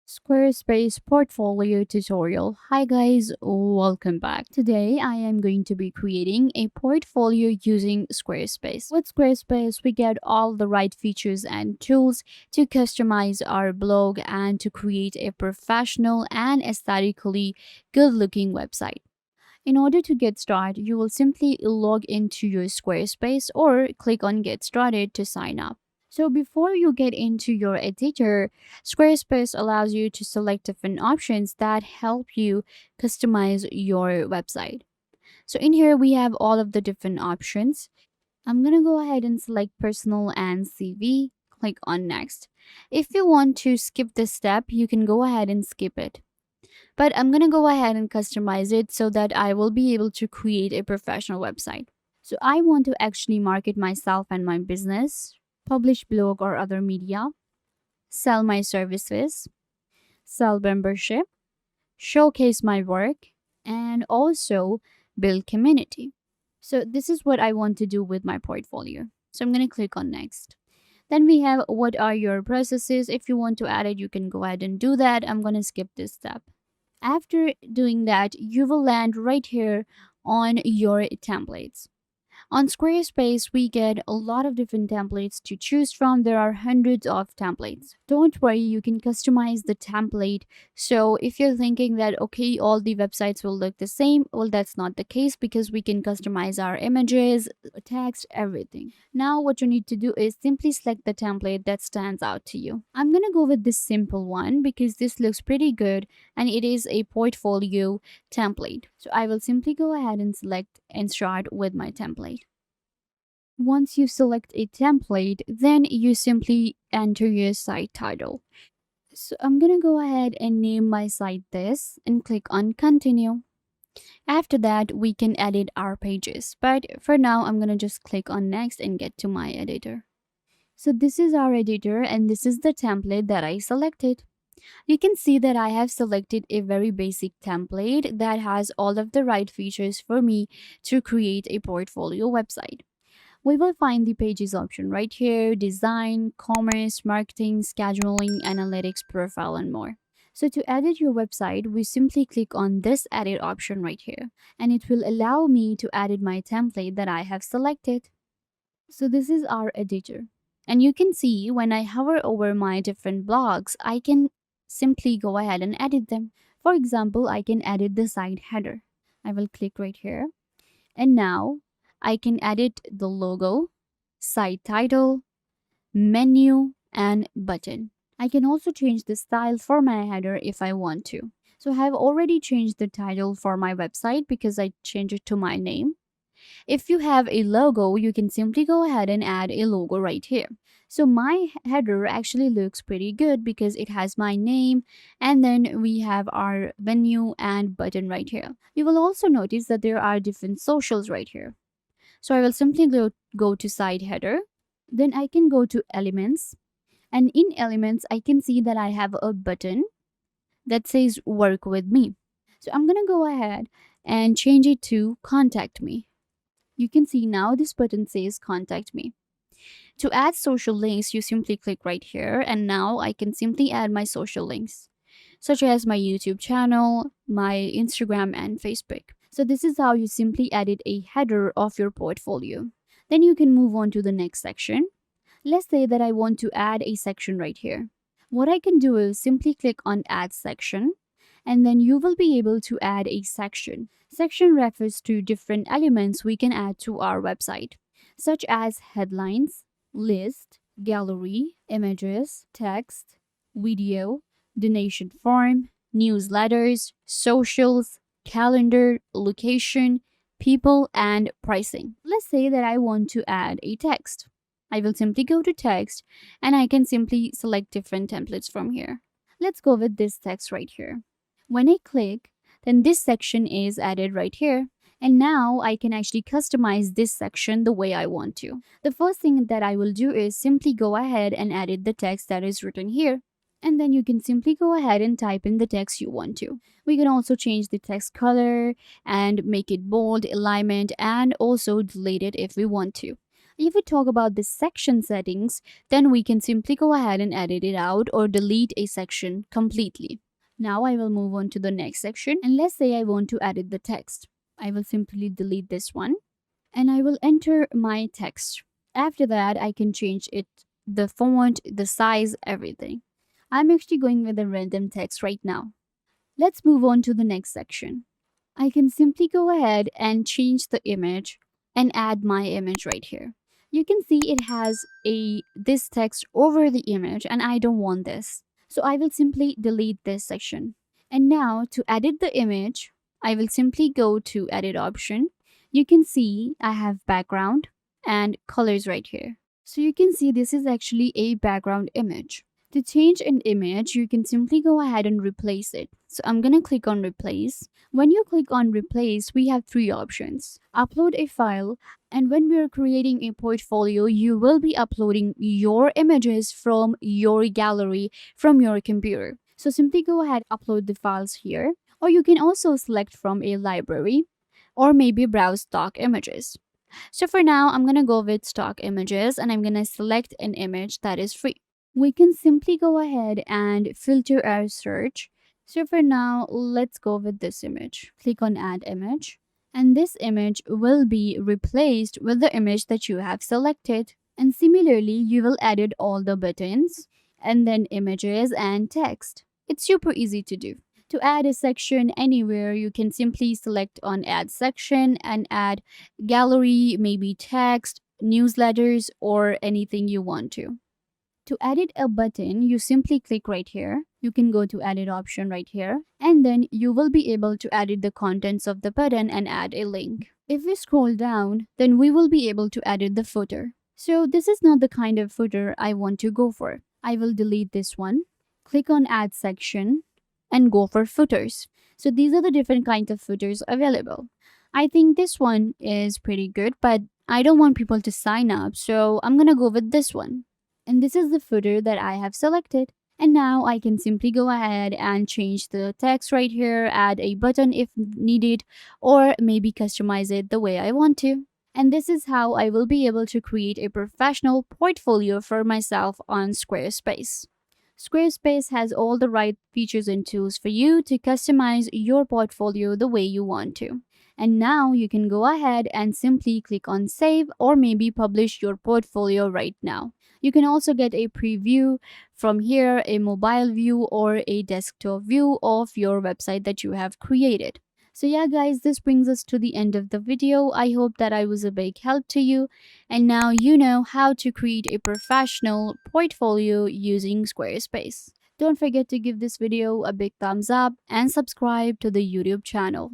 Squarespace Portfolio tutorial. Hi guys, welcome back. Today I am going to be creating a portfolio using Squarespace. With Squarespace, we get all the right features and tools to customize our blog and to create a professional and aesthetically good looking website. In order to get started, you will simply log into your Squarespace or click on Get Started to sign up. So before you get into your editor, Squarespace allows you to select different options that help you customize your website. So in here we have all of the different options. I'm going to go ahead and select personal and CV, click on next. If you want to skip this step, you can go ahead and skip it. But I'm going to go ahead and customize it so that I will be able to create a professional website. So I want to actually market myself and my business, publish blog or other media, sell my services, sell membership, showcase my work, and also build community. So this is what I want to do with my portfolio. So I'm going to click on next. Then we have what are your processes. If you want to add it, you can go ahead and do that. I'm going to skip this step. After doing that, you will land right here on your templates. On Squarespace, we get a lot of different templates to choose from. There are hundreds of templates. Don't worry, you can customize the template. So if you're thinking that, okay, all the websites will look the same, well, that's not the case because we can customize our images, text, everything. Now, what you need to do is simply select the template that stands out to you. I'm going to go with this simple one because this looks pretty good and it is a portfolio template. So I will simply go ahead and select and start with my template. Once you select a template, then you simply enter your site title. So I'm gonna go ahead and name my site this and click on continue. After that, we can edit our pages. But for now, I'm gonna just click on next and get to my editor. So this is our editor and this is the template that I selected. You can see that I have selected a very basic template that has all of the right features for me to create a portfolio website. We will find the pages option right here: design, commerce, marketing, scheduling, analytics, profile, and more. So to edit your website, we simply click on this edit option right here, and it will allow me to edit my template that I have selected. So this is our editor. And you can see when I hover over my different blogs, I can simply go ahead and edit them. For example, I can edit the site header. I will click right here. And now I can edit the logo, site title, menu, and button. I can also change the style for my header if I want to. So I have already changed the title for my website because I changed it to my name. If you have a logo, you can simply go ahead and add a logo right here. So my header actually looks pretty good because it has my name and then we have our menu and button right here. You will also notice that there are different socials right here. So I will simply go to site header. Then I can go to elements. And in elements, I can see that I have a button that says work with me. So I'm going to go ahead and change it to contact me. You can see now this button says contact me. To add social links, you simply click right here and now I can simply add my social links, such as my YouTube channel, my Instagram, and Facebook. So this is how you simply edit a header of your portfolio. Then you can move on to the next section. Let's say that I want to add a section right here. What I can do is simply click on add section and then you will be able to add a section. Section refers to different elements we can add to our website, such as headlines, list, gallery, images, text, video, donation form, newsletters, socials, calendar, location, people, and pricing. Let's say that I want to add a text. I will simply go to text and I can simply select different templates from here. Let's go with this text right here. When I click, then this section is added right here. And now I can actually customize this section the way I want to. The first thing that I will do is simply go ahead and edit the text that is written here. And then you can simply go ahead and type in the text you want to. We can also change the text color and make it bold, alignment, and also delete it if we want to. If we talk about the section settings, then we can simply go ahead and edit it out or delete a section completely. Now I will move on to the next section, and let's say I want to edit the text. I will simply delete this one and I will enter my text. After that, I can change it, the font, the size, everything. I'm actually going with a random text right now. Let's move on to the next section. I can simply go ahead and change the image and add my image right here. You can see it has a this text over the image and I don't want this. So I will simply delete this section. And now to edit the image, I will simply go to edit option. You can see I have background and colors right here. So you can see this is actually a background image. To change an image, you can simply go ahead and replace it. So I'm going to click on replace. When you click on replace, we have three options. Upload a file, and when we are creating a portfolio, you will be uploading your images from your gallery from your computer. So simply go ahead, upload the files here, or you can also select from a library or maybe browse stock images. So for now, I'm going to go with stock images and I'm going to select an image that is free. We can simply go ahead and filter our search. So for now, let's go with this image. Click on add image. And this image will be replaced with the image that you have selected. And similarly, you will edit all the buttons and then images and text. It's super easy to do. To add a section anywhere, you can simply select on add section and add gallery, maybe text, newsletters, or anything you want to. To edit a button, you simply click right here. You can go to edit option right here, and then you will be able to edit the contents of the button and add a link. If we scroll down, then we will be able to edit the footer. So this is not the kind of footer I want to go for. I will delete this one, click on add section, and go for footers. So these are the different kinds of footers available. I think this one is pretty good, but I don't want people to sign up, so I'm gonna go with this one. And this is the footer that I have selected. And now I can simply go ahead and change the text right here, add a button if needed, or maybe customize it the way I want to. And this is how I will be able to create a professional portfolio for myself on Squarespace. Squarespace has all the right features and tools for you to customize your portfolio the way you want to. And now you can go ahead and simply click on save or maybe publish your portfolio right now. You can also get a preview from here, a mobile view or a desktop view of your website that you have created. So yeah guys, this brings us to the end of the video. I hope that I was a big help to you. And now you know how to create a professional portfolio using Squarespace. Don't forget to give this video a big thumbs up and subscribe to the YouTube channel.